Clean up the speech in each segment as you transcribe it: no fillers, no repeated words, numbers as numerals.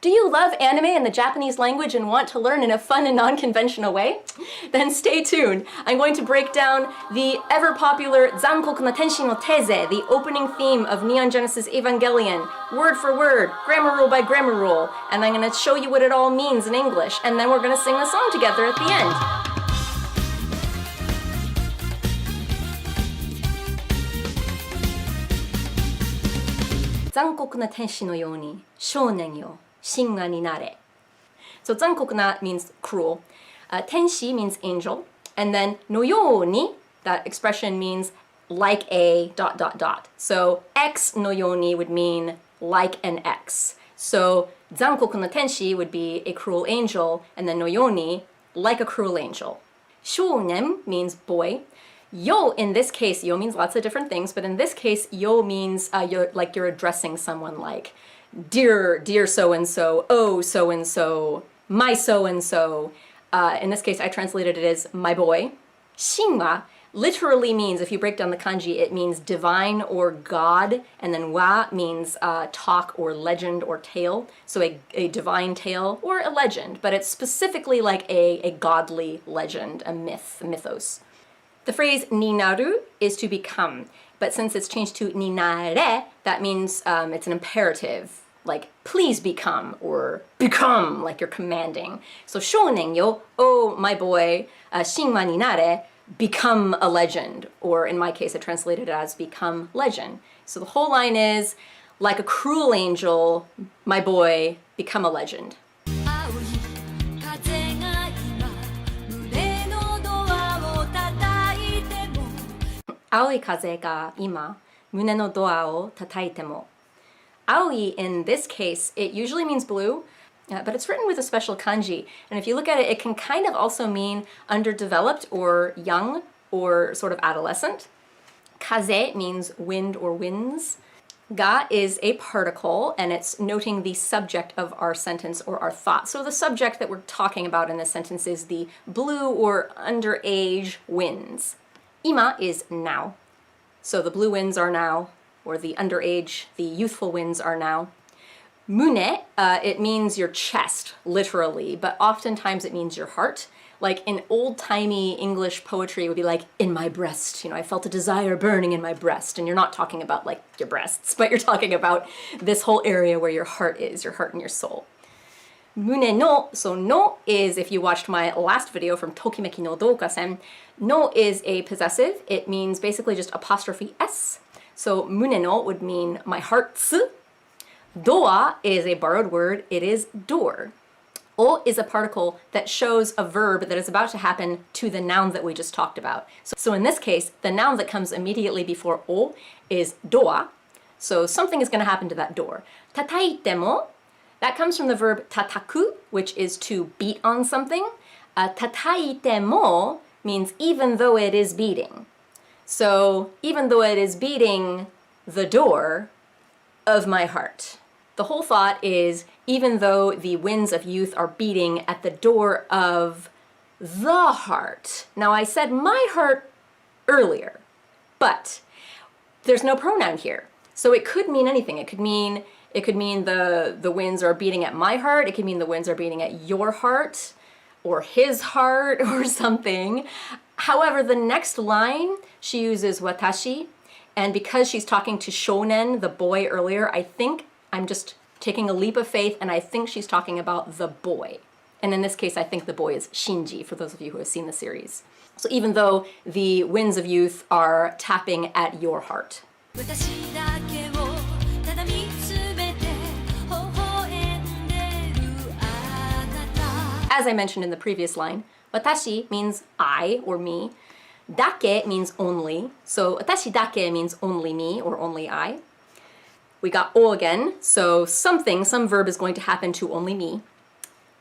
Do you love anime in the Japanese language and want to learn in a fun and non-conventional way? Then stay tuned. I'm going to break down the ever-popular Zankoku na Tenshi no Teze, the opening theme of Neon Genesis Evangelion, word for word, grammar rule by grammar rule, and I'm going to show you what it all means in English, and then we're going to sing the song together at the end. 残酷な天使のように少年よ神話になれ. So 残酷な means cruel. Tenshi means angel. And then no yo ni, that expression means like a ... So X no yo ni would mean like an X. So 残酷な天使 would be a cruel angel, and then no yo ni, like a cruel angel. Shounen means boy. Yo, in this case, yo means lots of different things, but in this case, yo means you're addressing someone like, dear so-and-so, oh so-and-so, my so-and-so. In this case, I translated it as my boy. Shinwa literally means, if you break down the kanji, it means divine or god, and then wa means talk or legend or tale. So a divine tale or a legend, but it's specifically like a godly legend, a mythos. The phrase ninaru is to become, but since it's changed to ninare, that means it's an imperative, like please become, or become, like you're commanding. So shounen yo, oh my boy, shinwa ni nare, become a legend, or in my case I translated it as become legend. So the whole line is, like a cruel angel, my boy, become a legend. 青い風が今、胸のドアを叩いても. Aoi, in this case, it usually means blue, but it's written with a special kanji. And if you look at it, it can kind of also mean underdeveloped or young or sort of adolescent. Kaze means wind or winds. Ga is a particle, and it's noting the subject of our sentence or our thought. So the subject that we're talking about in this sentence is the blue or underage winds. Ima is now. So the blue winds are now, or the underage, the youthful winds are now. Mune, it means your chest, literally, but oftentimes it means your heart. Like in old-timey English poetry, it would be like, in my breast, you know, I felt a desire burning in my breast. And you're not talking about like your breasts, but you're talking about this whole area where your heart is, your heart and your soul. Mune no, so no is, if you watched my last video from Tokimeki no Doukasen, no is a possessive. It means basically just apostrophe S. So mune no would mean my heart's. Doa is a borrowed word. It is door. O is a particle that shows a verb that is about to happen to the noun that we just talked about. So in this case, the noun that comes immediately before O is doa. So something is going to happen to that door. Tataite mo, that comes from the verb tataku, which is to beat on something. Tataite mo means even though it is beating. So even though it is beating the door of my heart. The whole thought is, even though the winds of youth are beating at the door of the heart. Now I said my heart earlier, but there's no pronoun here. So it could mean anything. It could mean the winds are beating at my heart. It could mean the winds are beating at your heart or his heart or something. However, the next line, she uses watashi. And because she's talking to shounen, the boy earlier, I think I'm just taking a leap of faith and I think she's talking about the boy. And in this case, I think the boy is Shinji, for those of you who have seen the series. So even though the winds of youth are tapping at your heart. As I mentioned in the previous line, watashi means I or me. Dake means only. So watashi dake means only me or only I. We got o again, so some verb is going to happen to only me.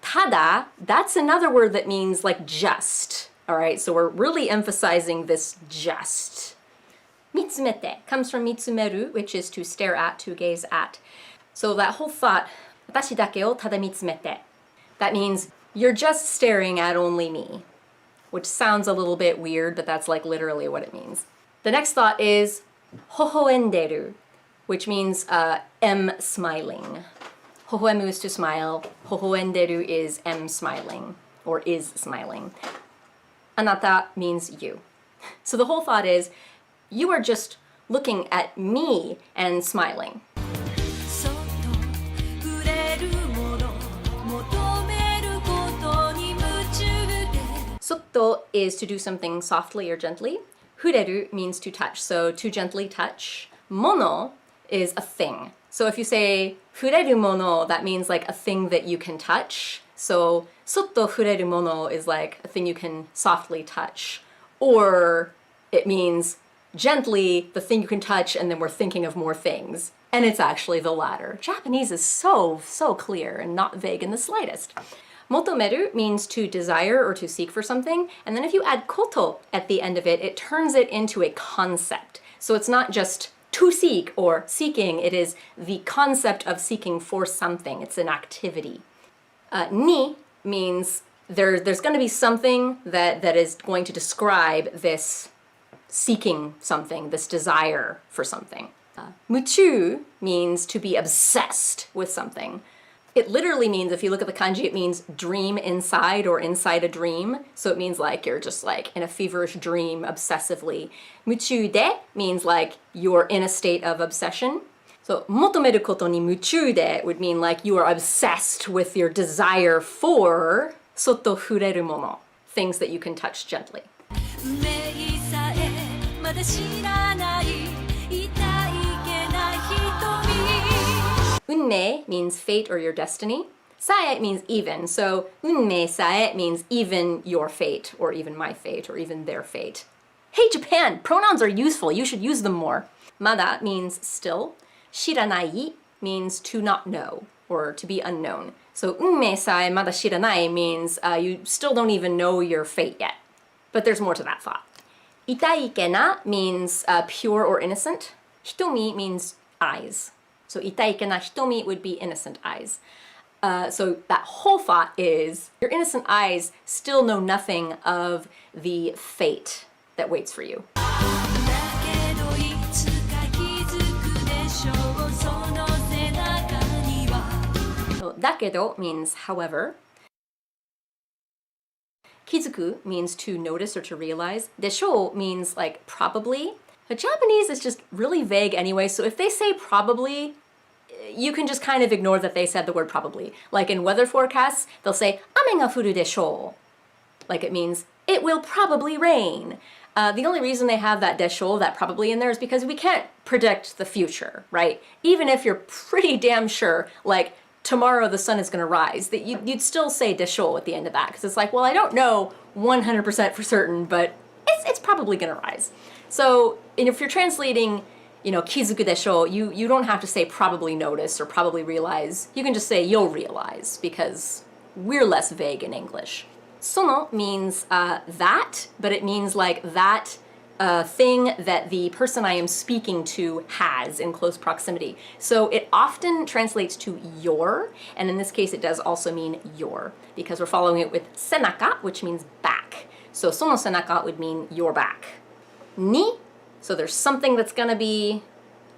Tada, that's another word that means like just. All right, so we're really emphasizing this just. Mitsumete comes from mitsumeru, which is to stare at, to gaze at. So that whole thought, watashi dake o tada mitsumete, that means you're just staring at only me, which sounds a little bit weird, but that's like literally what it means. The next thought is hohoenderu, which means am smiling. Hohoemu is to smile. Hohoenderu is am smiling or is smiling. Anata means you. So the whole thought is, you are just looking at me and smiling. Sotto is to do something softly or gently. Fureru means to touch, so to gently touch. Mono is a thing. So if you say fureru mono, that means like a thing that you can touch. So sotto fureru mono is like a thing you can softly touch. Or it means gently the thing you can touch, and then we're thinking of more things. And it's actually the latter. Japanese is so clear and not vague in the slightest. Motomeru means to desire or to seek for something, and then if you add koto at the end of it, it turns it into a concept. So it's not just to seek or seeking, it is the concept of seeking for something. It's an activity. Ni means there's going to be something that is going to describe this seeking something, this desire for something. Muchu means to be obsessed with something. It literally means, if you look at the kanji, it means dream inside or inside a dream. So it means like you're just like in a feverish dream obsessively. Muchu de means like you're in a state of obsession. So motomeru koto ni muchu de would mean like you are obsessed with your desire for sotto fureru mono, things that you can touch gently. Unme means fate or your destiny. Sae means even. So unme sae means even your fate, or even my fate, or even their fate. Hey Japan, pronouns are useful. You should use them more. Mada means still. Shiranai means to not know, or to be unknown. So unme sae mada shiranai means you still don't even know your fate yet. But there's more to that thought. Itaikena means pure or innocent. Hitomi means eyes. So itaikena hitomi would be innocent eyes. So that whole thought is your innocent eyes still know nothing of the fate that waits for you. So dakedo means however. Kizuku means to notice or to realize. Desho means like probably. But Japanese is just really vague anyway, so if they say probably, you can just kind of ignore that they said the word probably. Like in weather forecasts, they'll say, ame ga furu desho. Like it means, it will probably rain. The only reason they have that desho, that probably in there, is because we can't predict the future, right? Even if you're pretty damn sure, like, tomorrow the sun is gonna rise, that you'd still say desho at the end of that, because it's like, well, I don't know 100% for certain, but it's probably gonna rise. So if you're translating, kizuku desho, you don't have to say probably notice or probably realize. You can just say you'll realize, because we're less vague in English. Sono means that, but it means like that thing that the person I am speaking to has in close proximity. So it often translates to your, and in this case it does also mean your, because we're following it with senaka, which means back. So sono senaka would mean your back. Ni, so there's something that's gonna be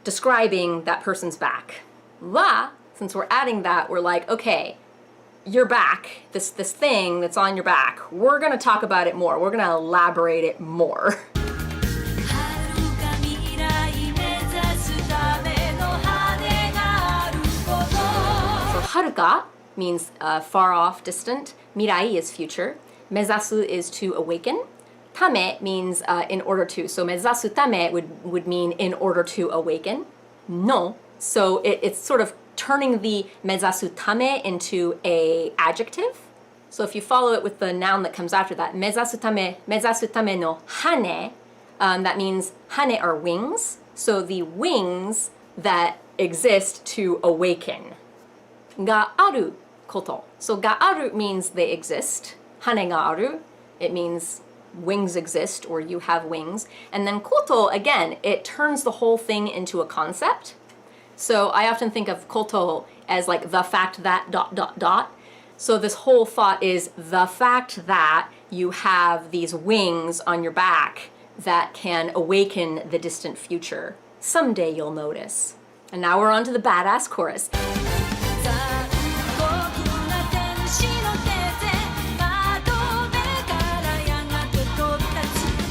describing that person's back. Wa, since we're adding that, we're like, okay, your back, this thing that's on your back, we're gonna talk about it more. We're gonna elaborate it more. So haruka means far off, distant. Mirai is future. Mezasu is to awaken. Tame means in order to. So mezasu tame would mean in order to awaken. No. So it's sort of turning the mezasu tame into a adjective. So if you follow it with the noun that comes after that, mezasu tame no hane, that means hane are wings. So the wings that exist to awaken. Ga aru koto. So ga aru means they exist. Hane ga aru, it means wings exist or you have wings. And then koto, again, it turns the whole thing into a concept. So I often think of koto as like the fact that ... So this whole thought is the fact that you have these wings on your back that can awaken the distant future. Someday you'll notice. And now we're on to the badass chorus.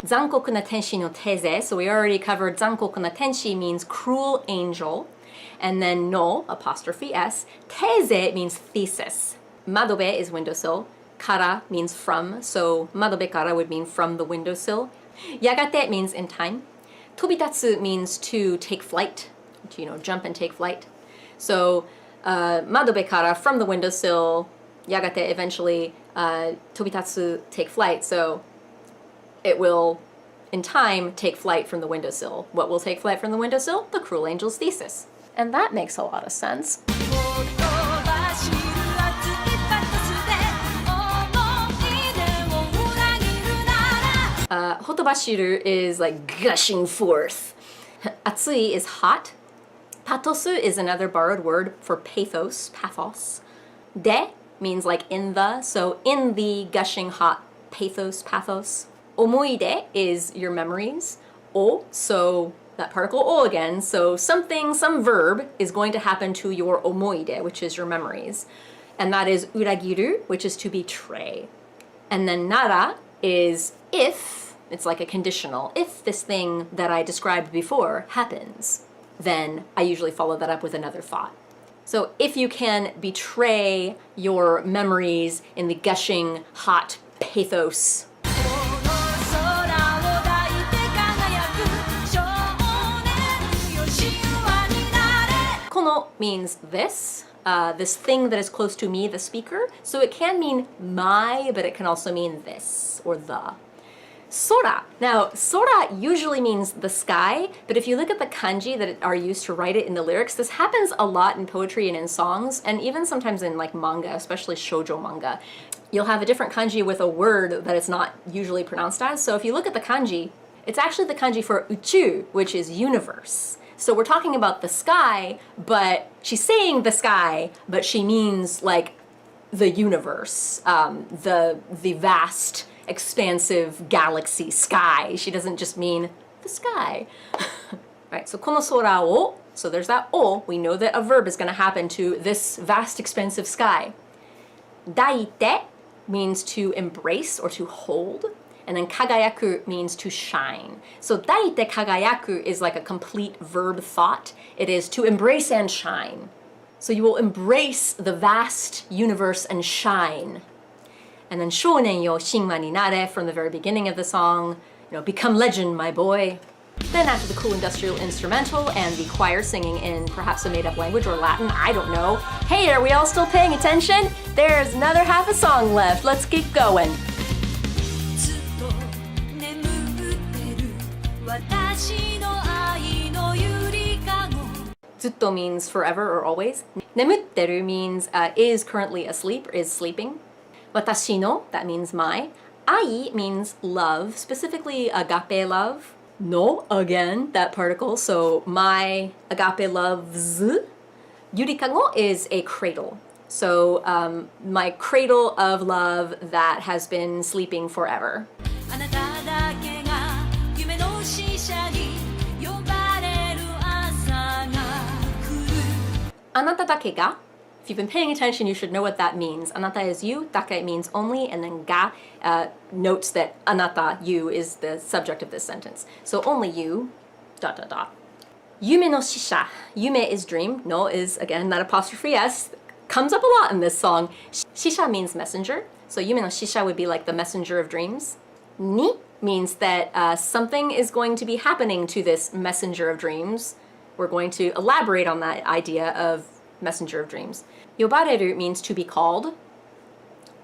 残酷な天使の Teze. So we already covered 残酷な天使 means cruel angel. And then no, apostrophe S. Teze means thesis. Madobe is windowsill. Kara means from. So madobe kara would mean from the windowsill. Yagate means in time. Tobitatsu means to take flight. To, jump and take flight. So madobe kara, from the windowsill. Yagate, eventually. Tobitatsu, take flight. So it will, in time, take flight from the windowsill. What will take flight from the windowsill? The cruel angel's thesis. And that makes a lot of sense. Hotobashiru is like gushing forth. Atsui is hot. Patosu is another borrowed word for pathos. De means like in the, so in the gushing hot pathos. Omoide is your memories. O, so that particle o again, so some verb is going to happen to your omoide, which is your memories. And that is uragiru, which is to betray. And then nara is if, it's like a conditional. If this thing that I described before happens, then I usually follow that up with another thought. So if you can betray your memories in the gushing, hot pathos. Kono means this. This thing that is close to me, the speaker. So it can mean my, but it can also mean this or the. Sora. Now, sora usually means the sky, but if you look at the kanji that are used to write it in the lyrics, this happens a lot in poetry and in songs, and even sometimes in like manga, especially shoujo manga. You'll have a different kanji with a word that it's not usually pronounced as. So if you look at the kanji, it's actually the kanji for uchu, which is universe. So we're talking about the sky, but she's saying the sky, but she means like the universe, the vast, expansive galaxy sky. She doesn't just mean the sky. Right, so kono sora o, so there's that o, we know that a verb is going to happen to this vast, expansive sky. Daite means to embrace or to hold. And then kagayaku means to shine. So daite kagayaku is like a complete verb thought. It is to embrace and shine. So you will embrace the vast universe and shine. And then shounen yo shinwa ni nare, from the very beginning of the song, become legend, my boy. Then after the cool industrial instrumental and the choir singing in perhaps a made-up language or Latin, I don't know. Hey, are we all still paying attention? There's another half a song left. Let's keep going. Zutto means forever or always. Nemutteru means is currently asleep, or is sleeping. Watashi no, that means my. Ai means love, specifically agape love. No, again, that particle, so my agape loves. Yurikago is a cradle. So my cradle of love that has been sleeping forever. Anata dake ga. If you've been paying attention, you should know what that means. Anata is you, dake means only, and then ga notes that anata, you, is the subject of this sentence. So only you, ... Yume no shisha. Yume is dream. No is, again, that apostrophe S. Comes up a lot in this song. Shisha means messenger. So yume no shisha would be like the messenger of dreams. Ni means that something is going to be happening to this messenger of dreams. We're going to elaborate on that idea of messenger of dreams. Yobareru means to be called.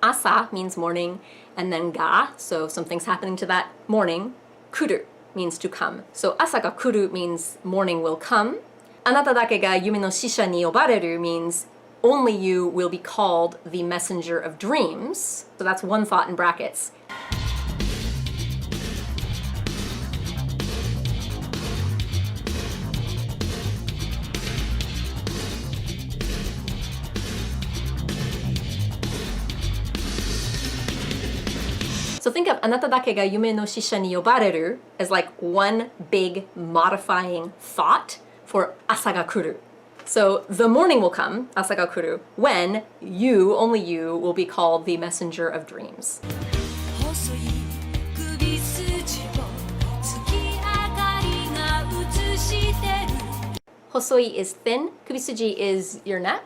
Asa means morning. And then ga, so something's happening to that morning. Kuru means to come. So asa ga kuru means morning will come. Anata dake ga yume no shisha ni yobareru means only you will be called the messenger of dreams. So that's one thought in brackets. So think of anata dake ga yume no shisha ni yobareru as like one big modifying thought for asa ga kuru. So the morning will come, asa ga kuru, when you, only you, will be called the messenger of dreams. Hosoi is thin. Kubisuji is your neck.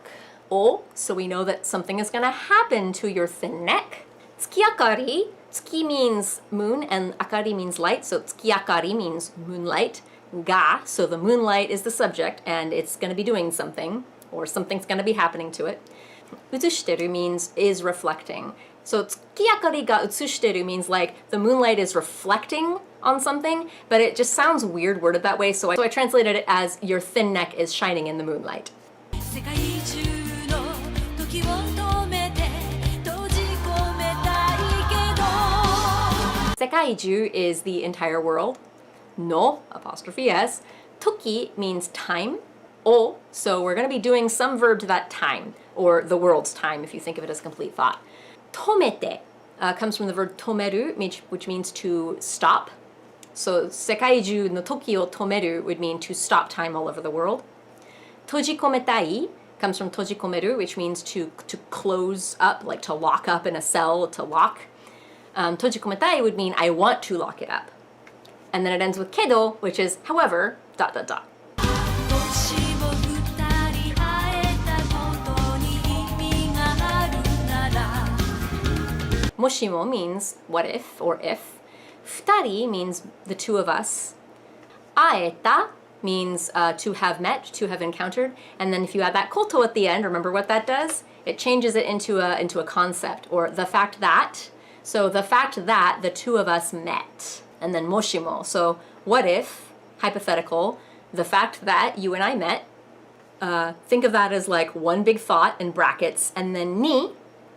O, so we know that something is going to happen to your thin neck. Tsukiakari, tsuki means moon and akari means light, so tsukiakari means moonlight. Ga, so the moonlight is the subject and it's going to be doing something, or something's going to be happening to it. Utsushiteru means is reflecting. So tsukiakari ga utsushiteru means like the moonlight is reflecting on something, but it just sounds weird worded that way, so I translated it as your thin neck is shining in the moonlight. Sekaiju is the entire world. No, apostrophe S. Toki means time. O, so we're going to be doing some verb to that time, or the world's time if you think of it as complete thought. Tomete comes from the verb tomeru, which means to stop. So sekaiju no toki o tomeru would mean to stop time all over the world. Tojikometai comes from tojikomeru, which means to close up, like to lock up in a cell, to lock. Tojikometai would mean I want to lock it up. And then it ends with kedo, which is however, ... Moshimo means what if or if. Futari means the two of us. Aeta means to have met, to have encountered. And then if you add that koto at the end, remember what that does? It changes it into a concept, or the fact that. So the fact that the two of us met. And then moshimo. So what if, hypothetical, the fact that you and I met, think of that as like one big thought in brackets, and then ni,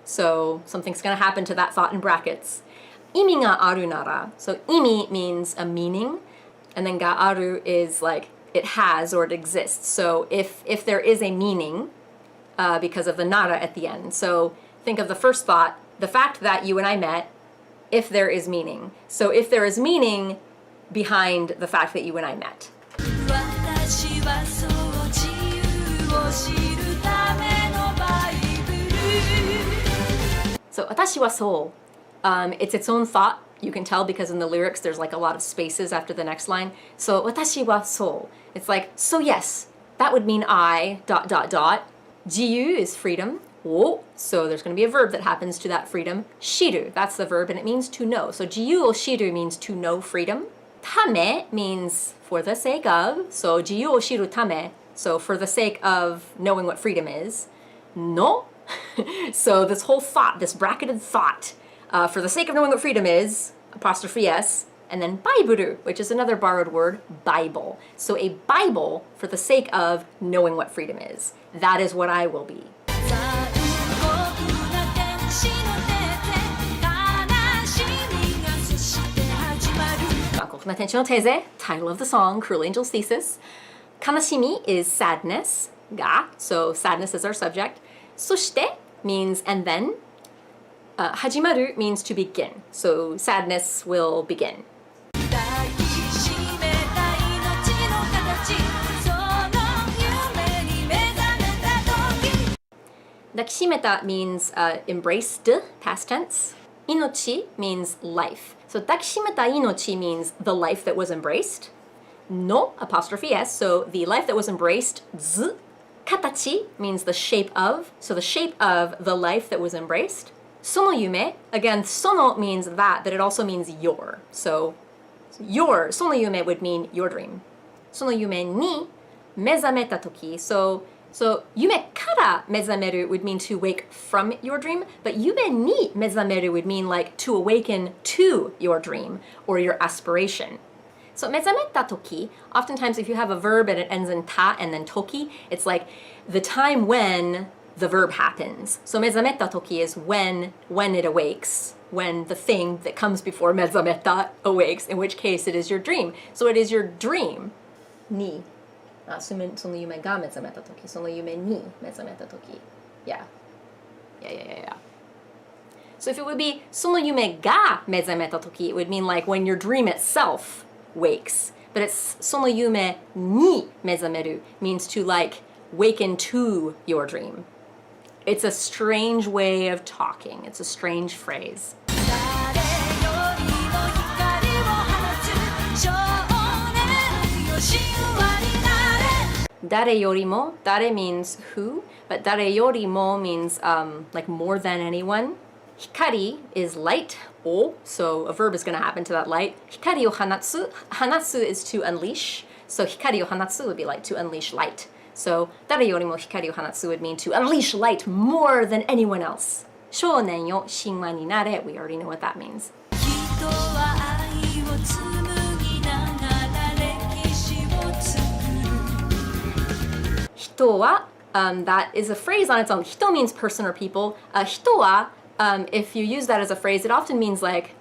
so something's going to happen to that thought in brackets. Imi ga aru nara. So imi means a meaning, and then ga aru is like it has or it exists. So if there is a meaning, because of the nara at the end. So think of the first thought, the fact that you and I met, if there is meaning. So if there is meaning behind the fact that you and I met. So watashi wa so, it's its own thought. You can tell because in the lyrics there's like a lot of spaces after the next line. So watashi wa so, it's like, so yes, that would mean I, ... Jiyu is freedom. O, so there's going to be a verb that happens to that freedom. Shiru, that's the verb, and it means to know. So jiyu o shiru means to know freedom. Tame means for the sake of. So jiyu o shiru tame, so for the sake of knowing what freedom is. No, so this whole thought, this bracketed thought, for the sake of knowing what freedom is, apostrophe S, and then baiburu, which is another borrowed word, Bible. So a Bible for the sake of knowing what freedom is. That is what I will be.残酷な天使の Teze, title of the song, Cruel Angel's Thesis. Kanashimi is sadness, ga, so sadness is our subject. Soshite means and then. Hajimaru means to begin, so sadness will begin. Dakishimeta means embraced, past tense. Inochi means life. So dakishimeta inochi means the life that was embraced. No, apostrophe S, so the life that was embraced. Z. Katachi means the shape of, so the shape of the life that was embraced. Sono yume, again, sono means that, but it also means your. So your, sono yume would mean your dream. Sono yume ni mezameta toki, so yume kara mezameru would mean to wake from your dream, but yume ni mezameru would mean like to awaken to your dream or your aspiration. So mezameta toki, oftentimes if you have a verb and it ends in ta and then toki, it's like the time when the verb happens. So mezameta toki is when it awakes, when the thing that comes before mezameta awakes, in which case it is your dream. So it is your dream ni. その夢が目覚めたとき、その夢に目覚めたとき。Yeah. So if it would be その夢が目覚めたとき, it would mean like when your dream itself wakes. But it's その夢に目覚める means to like waken to your dream. It's a strange way of talking. It's a strange phrase. Dare yorimo, dare means who, but dare yorimo means like more than anyone. Hikari is light, o, so a verb is going to happen to that light. Hikari o hanatsu, hanatsu is to unleash, so hikari o hanatsu would be like to unleash light. So dare yorimo hikari o hanatsu would mean to unleash light more than anyone else. Shounen yo shinwa ni nare, we already know what that means. Hito wa, that is a phrase on its own. Hito means person or people. Hito wa, if you use that as a phrase, it often means like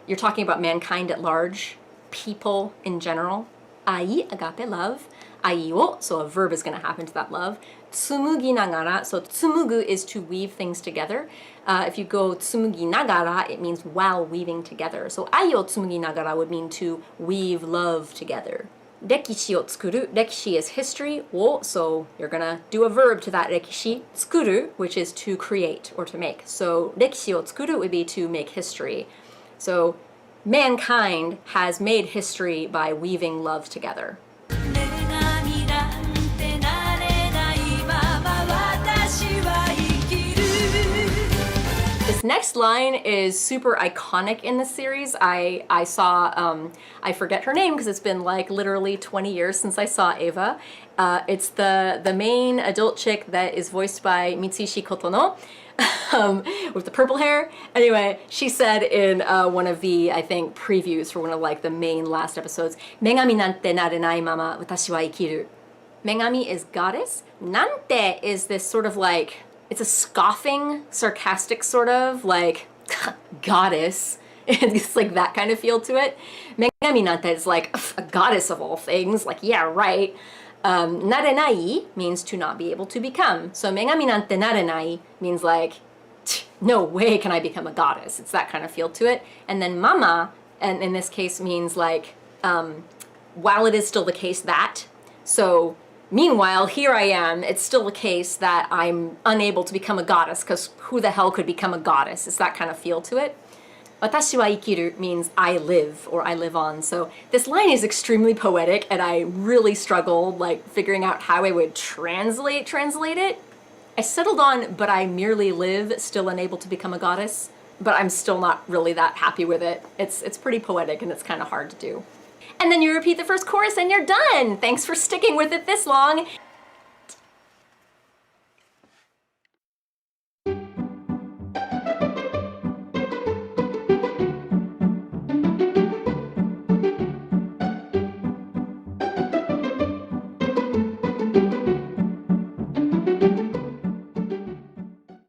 you're talking about mankind at large, people in general. Ai, agape, love. Ai wo, so a verb is going to happen to that love. Tsumugi nagara, so tsumugu is to weave things together. If you go tsumugi nagara, it means while weaving together. So ai o tsumugi nagara would mean to weave love together. Rekishi o tsukuru, rekishi is history, wo, so you're gonna do a verb to that rekishi. Tsukuru, which is to create or to make. So rekishi o tsukuru would be to make history. So mankind has made history by weaving love together. This next line is super iconic in the series. I saw, I forget her name because it's been like literally 20 years since I saw Eva. It's the main adult chick that is voiced by Mitsushi Kotono with the purple hair. Anyway, she said in one of the, I think, previews for one of like the main last episodes, Megami nante narenai mama watashi wa ikiru. Megami is goddess. Nante is this sort of like, it's a scoffing, sarcastic sort of like goddess. It's like that kind of feel to it. Megami nante is like a goddess of all things. Like, yeah, right. Narenai means to not be able to become. So megami nante narenai means like, no way can I become a goddess. It's that kind of feel to it. And then mama, and in this case means like, while it is still the case that, so meanwhile, here I am, it's still the case that I'm unable to become a goddess, because who the hell could become a goddess? It's that kind of feel to it. Watashi wa ikiru means I live, or I live on. So this line is extremely poetic, and I really struggled like figuring out how I would translate it. I settled on, but I merely live, still unable to become a goddess, but I'm still not really that happy with it. It's pretty poetic, and it's kind of hard to do. And then you repeat the first chorus and you're done. Thanks for sticking with it this long.